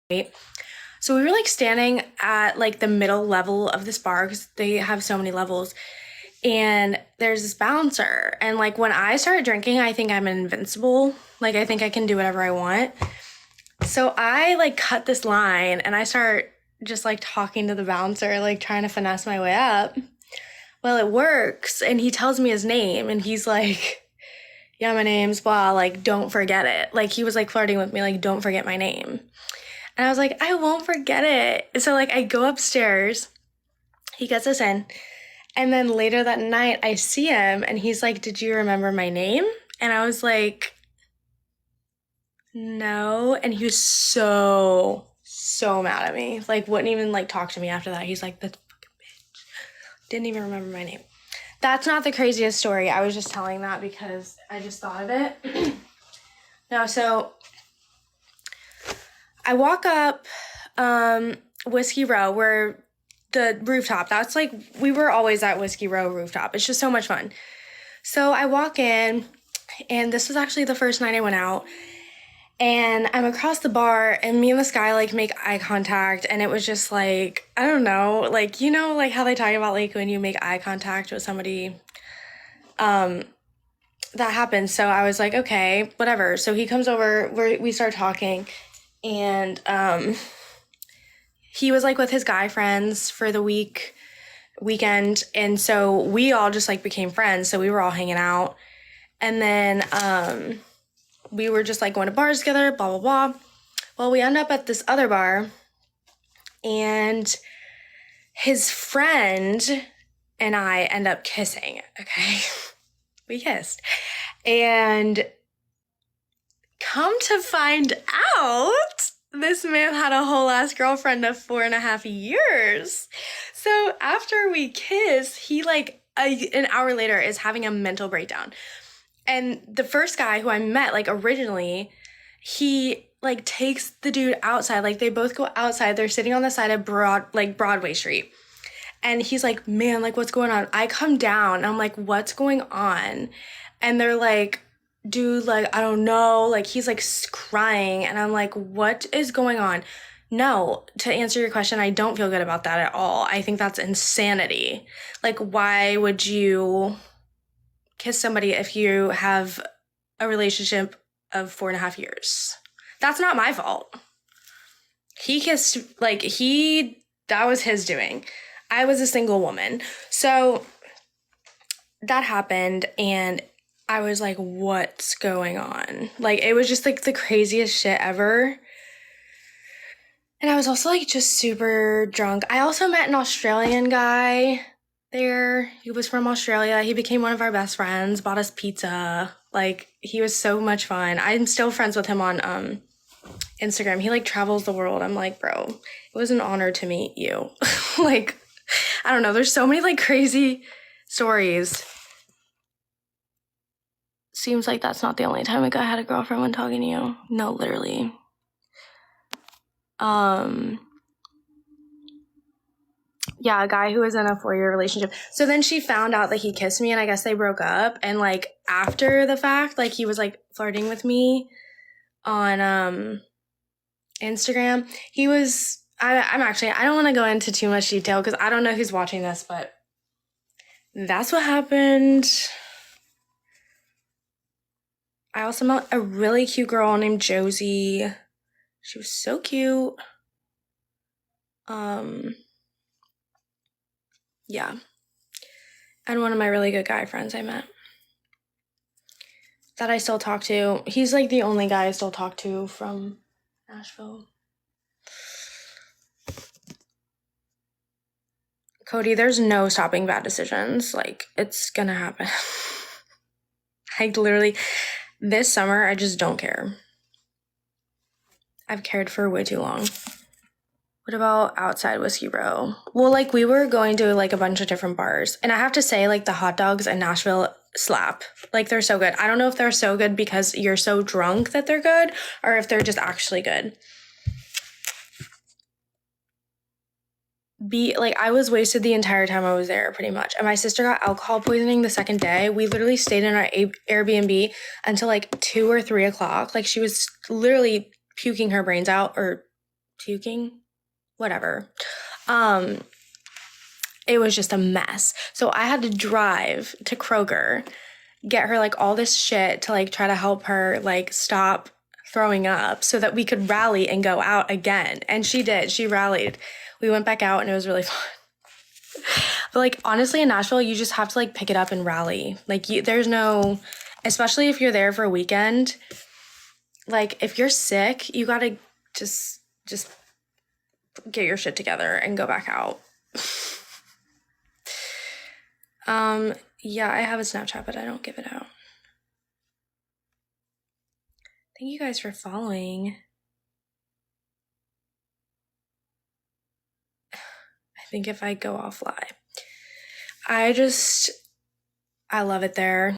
So we were like standing at like the middle level of this bar because they have so many levels. And there's this bouncer. And like when I start drinking, I think I'm invincible. Like I think I can do whatever I want. So I like cut this line and I start just like talking to the bouncer, like trying to finesse my way up. Well, it works. And he tells me his name and he's like, yeah, my name's blah, like, don't forget it. Like, he was like flirting with me, like, don't forget my name. And I was like, I won't forget it. So, like, I go upstairs, he gets us in, and then later that night, I see him, and he's like, did you remember my name? And I was like, no. And he was so mad at me. Like, wouldn't even, like, talk to me after that. He's like, that fucking bitch. Didn't even remember my name. That's not the craziest story. I was just telling that because I just thought of it. No, so I walk up Whiskey Row where the rooftop, that's like, we were always at Whiskey Row rooftop. It's just so much fun. So I walk in, and this was actually the first night I went out, and I'm across the bar, and me and this guy like make eye contact, and it was just like, I don't know, like, you know, like how they talk about like when you make eye contact with somebody, that happens. So I was like, okay, whatever. So he comes over, we start talking, and he was like with his guy friends for the weekend, and so we all just like became friends. So we were all hanging out, and then we were just like going to bars together, blah blah blah. Well, we end up at this other bar, and his friend and I end up kissing. Okay. We kissed. And come to find out, this man had a whole ass girlfriend of 4.5 years. So after we kiss, he like an hour later is having a mental breakdown. And the first guy who I met, like originally, he like takes the dude outside. Like they both go outside. They're sitting on the side of Broadway Street. And he's like, man, like, what's going on? I come down, and I'm like, what's going on? And they're like, dude, like, I don't know. Like, he's like crying. And I'm like, what is going on? No, to answer your question, I don't feel good about that at all. I think that's insanity. Like, why would you kiss somebody if you have a relationship of 4.5 years? That's not my fault. He kissed, like, that was his doing. I was a single woman. So that happened, and I was like, what's going on? Like, it was just like the craziest shit ever. And I was also like just super drunk. I also met an Australian guy there. He was from Australia. He became one of our best friends, bought us pizza. Like, he was so much fun. I'm still friends with him on Instagram. He like travels the world. I'm like, bro, it was an honor to meet you. Like, I don't know. There's so many like crazy stories. Seems like that's not the only time a guy had a girlfriend when talking to you. No, literally. Yeah, a guy who was in a 4-year relationship. So then she found out that he kissed me, and I guess they broke up. And like after the fact, like he was like flirting with me on Instagram. He was, I don't want to go into too much detail because I don't know who's watching this, but that's what happened. I also met a really cute girl named Josie. She was so cute. Yeah. And one of my really good guy friends I met that I still talk to. He's like the only guy I still talk to from Nashville. Cody, there's no stopping bad decisions. Like, it's gonna happen. I literally, this summer, I just don't care. I've cared for way too long. What about outside Whiskey Row? Well, like, we were going to like a bunch of different bars, and I have to say, like, the hot dogs in Nashville slap. Like, they're so good. I don't know if they're so good because you're so drunk that they're good, or if they're just actually good. I was wasted the entire time I was there, pretty much. And my sister got alcohol poisoning the second day. We literally stayed in our Airbnb until like 2 or 3 o'clock. Like, she was literally puking her brains out or puking, whatever. It was just a mess. So I had to drive to Kroger, get her like all this shit to like try to help her like stop throwing up so that we could rally and go out again. And she did. She rallied. We went back out and it was really fun. But like honestly in Nashville, you just have to like pick it up and rally. Like there's no, especially if you're there for a weekend, like if you're sick, you gotta just get your shit together and go back out. Yeah, I have a Snapchat, but I don't give it out. Thank you guys for following. I think if I go off live, I love it there.